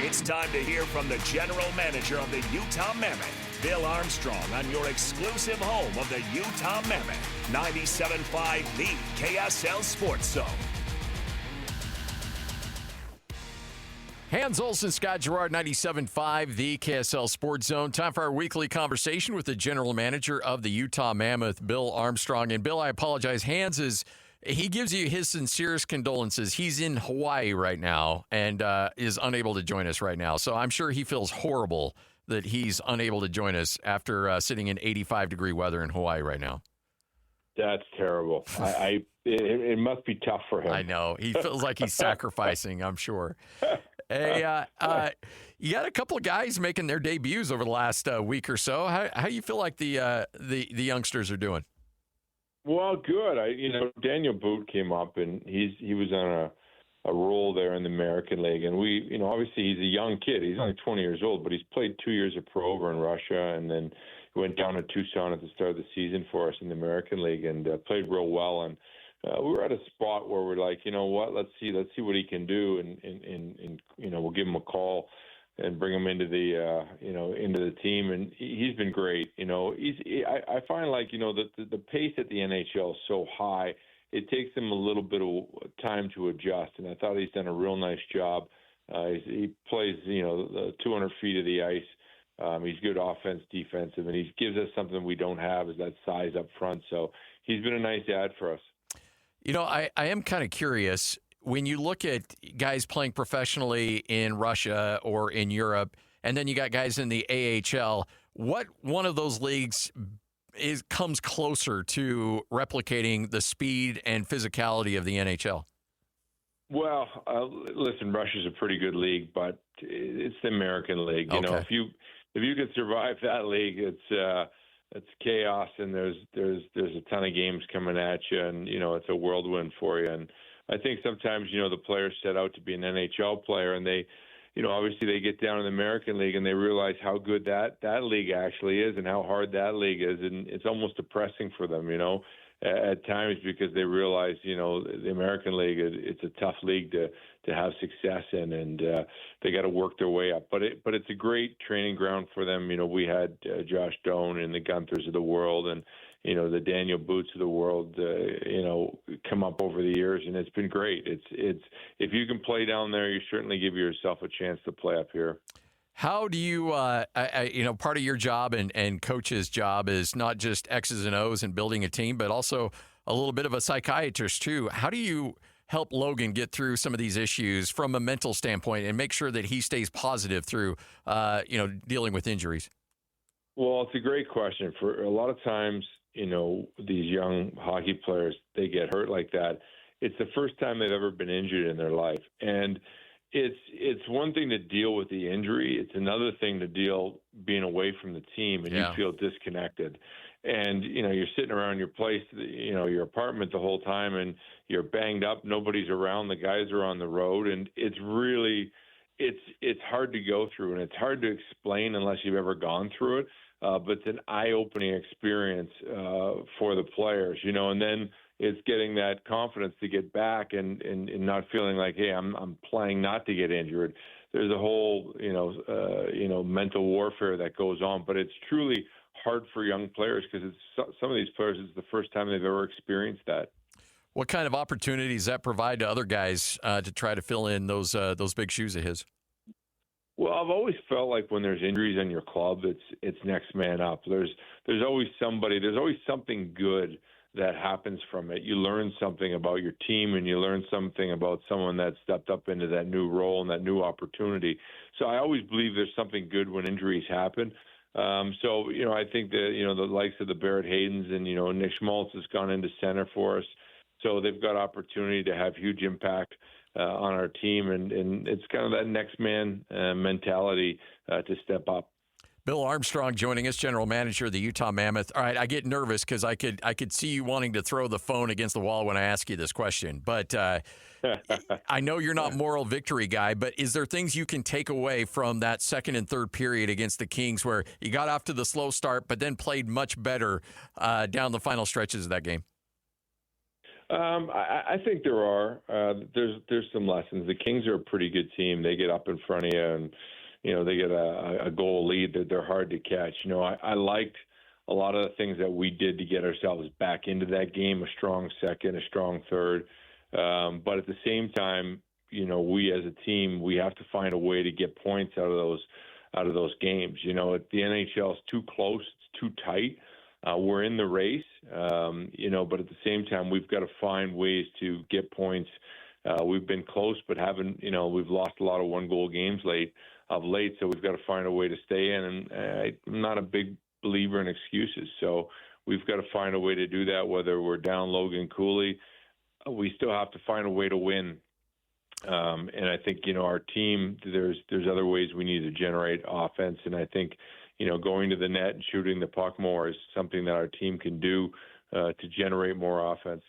It's time to hear from the general manager of the Utah Mammoth, Bill Armstrong, on your exclusive home of the Utah Mammoth, 97.5 The KSL Sports Zone. Hans Olsen, Scott Gerard, 97.5 The KSL Sports Zone. Time for our weekly conversation with the general manager of the Utah Mammoth, Bill Armstrong. And Bill, I apologize. He gives you his sincerest condolences. He's in Hawaii right now and is unable to join us right now. So I'm sure he feels horrible that he's unable to join us after sitting in 85-degree weather in Hawaii right now. That's terrible. It must be tough for him. I know. He feels like he's sacrificing, I'm sure. Hey, you got a couple of guys making their debuts over the last week or so. How do you feel like the youngsters are doing? Well, good. Daniel Boot came up, and he was on a role there in the American League. And obviously he's a young kid. He's only 20 years old, but he's played 2 years of pro over in Russia, and then he went down to Tucson at the start of the season for us in the American League and played real well. And we were at a spot where we're like, you know what, let's see what he can do, and we'll give him a call and bring him into the into the team, and he's been great. I find like the pace at the NHL is so high, it takes him a little bit of time to adjust, and I thought he's done a real nice job. He plays the 200 feet of the ice. He's good offense, defensive, and he gives us something we don't have, is that size up front. So he's been a nice add for us. I am kind of curious. When you look at guys playing professionally in Russia or in Europe, and then you got guys in the AHL, what one of those leagues comes closer to replicating the speed and physicality of the NHL? Well, listen, Russia's a pretty good league, but it's the American League. Okay. If you could survive that league, it's chaos, and there's a ton of games coming at you, and it's a whirlwind for you. And I think sometimes the players set out to be an NHL player, and they, obviously they get down in the American League and they realize how good that league actually is and how hard that league is, and it's almost depressing for them, at times, because they realize the American League, it's a tough league to have success in, and they got to work their way up. But it's a great training ground for them. We had Josh Doan and the Gunthers of the world, and the Daniel Boots of the world, come up over the years, and it's been great. It's if you can play down there, you certainly give yourself a chance to play up here. How do you, part of your job and coach's job is not just X's and O's and building a team, but also a little bit of a psychiatrist too. How do you help Logan get through some of these issues from a mental standpoint and make sure that he stays positive through, dealing with injuries? Well, it's a great question. For a lot of times, these young hockey players, they get hurt like that. It's the first time they've ever been injured in their life. And it's one thing to deal with the injury. It's another thing to deal being away from the team, and you feel disconnected. And, you're sitting around your place, your apartment the whole time, and you're banged up. Nobody's around. The guys are on the road. And it's really, it's hard to go through, and it's hard to explain unless you've ever gone through it. But it's an eye-opening experience for the players, and then it's getting that confidence to get back and not feeling like, hey, I'm playing not to get injured. There's a whole, mental warfare that goes on, but it's truly hard for young players because some of these players, it's the first time they've ever experienced that. What kind of opportunities that provide to other guys to try to fill in those big shoes of his? Well, I've always felt like when there's injuries in your club, it's next man up. There's always somebody. There's always something good that happens from it. You learn something about your team, and you learn something about someone that stepped up into that new role and that new opportunity. So I always believe there's something good when injuries happen. I think that the likes of the Barrett Haydens and Nick Schmaltz has gone into center for us, so they've got opportunity to have huge impact on our team, and it's kind of that next man mentality to step up. Bill Armstrong joining us, general manager of the Utah Mammoth. All right, I get nervous because I could see you wanting to throw the phone against the wall when I ask you this question. But I know you're not moral victory guy, but is there things you can take away from that second and third period against the Kings where you got off to the slow start but then played much better down the final stretches of that game? I think there are. There's some lessons. The Kings are a pretty good team. They get up in front of you, and they get a goal lead that they're hard to catch. I liked a lot of the things that we did to get ourselves back into that game. A strong second, a strong third, but at the same time, we as a team, we have to find a way to get points out of those games. The NHL is too close. It's too tight. We're in the race, but at the same time, we've got to find ways to get points. We've been close, but we've lost a lot of one-goal games of late, so we've got to find a way to stay in. And I'm not a big believer in excuses, so we've got to find a way to do that, whether we're down Logan Cooley. We still have to find a way to win. And I think, our team, there's other ways we need to generate offense, and I think going to the net and shooting the puck more is something that our team can do to generate more offense.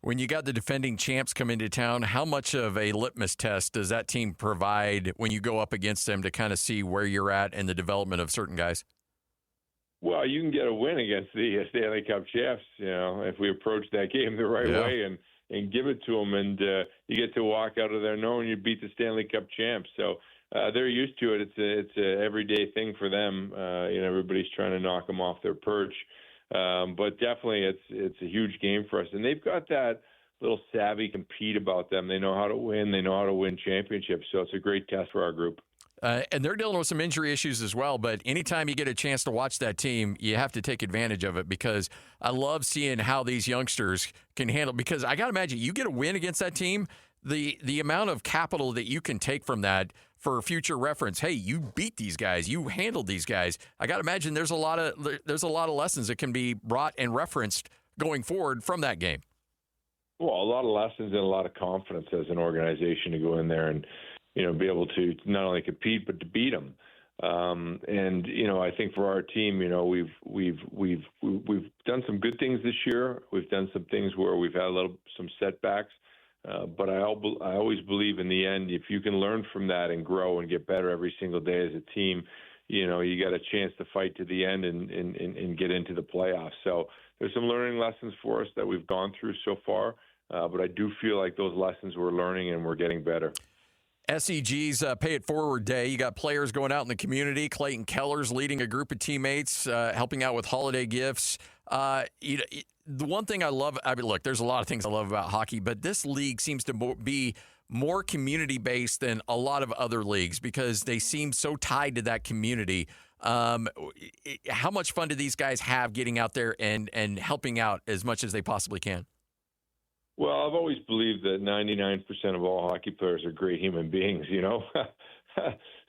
When you got the defending champs come into town, how much of a litmus test does that team provide when you go up against them to kind of see where you're at in the development of certain guys? Well, you can get a win against the Stanley Cup champs, if we approach that game the right way and give it to them, and you get to walk out of there knowing you beat the Stanley Cup champs. So they're used to it. It's a everyday thing for them. Everybody's trying to knock them off their perch. But definitely it's a huge game for us. And they've got that little savvy compete about them. They know how to win. They know how to win championships. So it's a great test for our group. And they're dealing with some injury issues as well. But anytime you get a chance to watch that team, you have to take advantage of it, because I love seeing how these youngsters can handle. Because I got to imagine, you get a win against that team, the amount of capital that you can take from that for future reference. Hey, you beat these guys. You handled these guys. I got to imagine there's a lot of lessons that can be brought and referenced going forward from that game. Well, a lot of lessons and a lot of confidence as an organization to go in there and be able to not only compete but to beat them. And I think for our team, we've done some good things this year. We've done some things where we've had some setbacks. But I always believe in the end, if you can learn from that and grow and get better every single day as a team, you got a chance to fight to the end and get into the playoffs. So there's some learning lessons for us that we've gone through so far. But I do feel like those lessons we're learning and we're getting better. SEG's Pay It Forward Day. You got players going out in the community. Clayton Keller's leading a group of teammates, helping out with holiday gifts. The one thing I love, look, there's a lot of things I love about hockey, but this league seems to be more community-based than a lot of other leagues because they seem so tied to that community. How much fun do these guys have getting out there and helping out as much as they possibly can? Well, I've always believed that 99% of all hockey players are great human beings,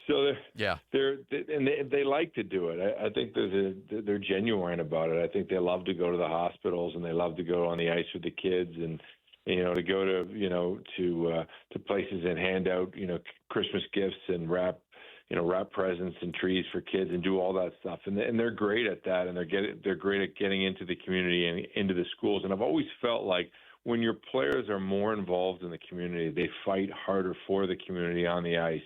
So they like to do it. I think they're genuine about it. I think they love to go to the hospitals and they love to go on the ice with the kids and to go to places and hand out Christmas gifts and wrap presents and trees for kids and do all that stuff. And they're great at that, and they're great at getting into the community and into the schools. And I've always felt like when your players are more involved in the community, they fight harder for the community on the ice.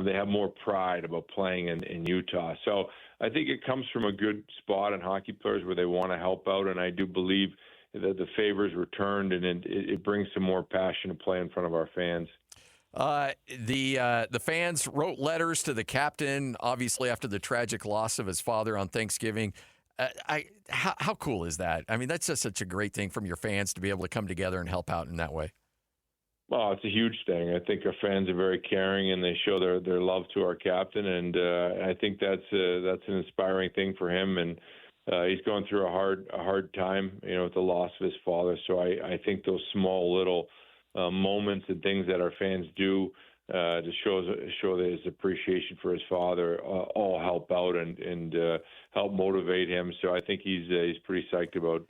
They have more pride about playing in Utah. So I think it comes from a good spot in hockey players where they want to help out, and I do believe that the favors returned, and it brings some more passion to play in front of our fans. The fans wrote letters to the captain, obviously after the tragic loss of his father on Thanksgiving. How cool is that? I mean, that's just such a great thing from your fans to be able to come together and help out in that way. Well, it's a huge thing. I think our fans are very caring, and they show their love to our captain, and I think that's an inspiring thing for him. And he's going through a hard time, with the loss of his father. So I think those small little moments and things that our fans do to show his appreciation for his father all help out and help motivate him. So I think he's pretty psyched about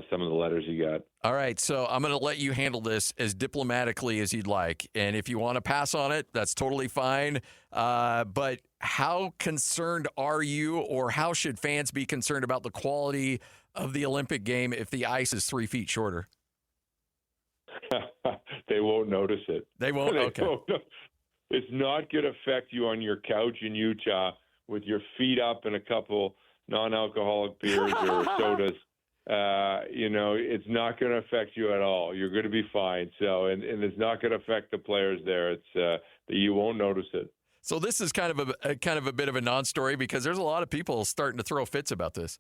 some of the letters he got. All right, so I'm going to let you handle this as diplomatically as you'd like. And if you want to pass on it, that's totally fine. But how concerned are you, or how should fans be concerned about the quality of the Olympic game if the ice is 3 feet shorter? They won't notice it. They won't? Okay. It's not going to affect you on your couch in Utah with your feet up and a couple non-alcoholic beers or sodas. it's not going to affect you at all. You're going to be fine. So, and it's not going to affect the players there. It's that you won't notice it. So this is kind of a bit of a non-story because there's a lot of people starting to throw fits about this.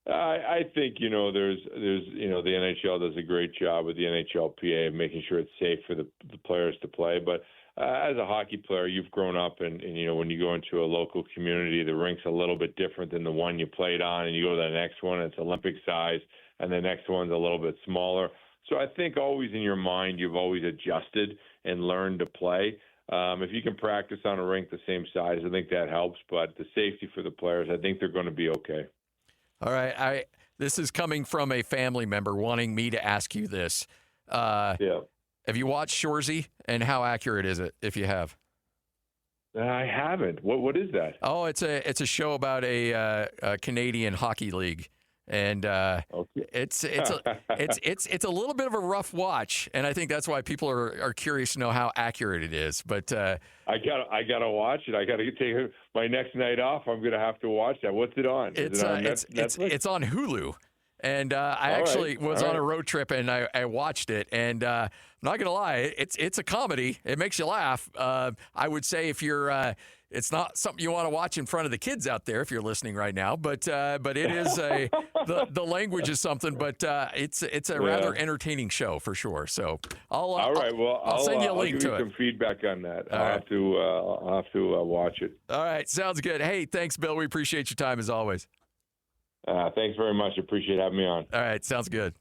I think there's the NHL does a great job with the NHLPA of making sure it's safe for the players to play. But as a hockey player, you've grown up, and when you go into a local community, the rink's a little bit different than the one you played on, and you go to the next one, it's Olympic size, and the next one's a little bit smaller. So I think always in your mind, you've always adjusted and learned to play. If you can practice on a rink the same size, I think that helps. But the safety for the players, I think they're going to be okay. All right. This is coming from a family member wanting me to ask you this. Yeah. Have you watched Shoresy, and how accurate is it, if you have? I haven't. What is that? Oh, it's a show about a Canadian hockey league, and okay. it's a little bit of a rough watch, and I think that's why people are curious to know how accurate it is. But I gotta watch it. I gotta take my next night off. I'm gonna have to watch that. What's it on? It's on Hulu. And I actually was on a road trip, and I watched it. And I'm not going to lie, it's a comedy. It makes you laugh. I would say if you're it's not something you want to watch in front of the kids out there if you're listening right now. But it is the language is something. But it's a rather entertaining show for sure. So I'll send you a link to it. Some feedback on that. I'll have to watch it. All right, sounds good. Hey, thanks, Bill. We appreciate your time as always. Thanks very much. Appreciate having me on. All right, sounds good.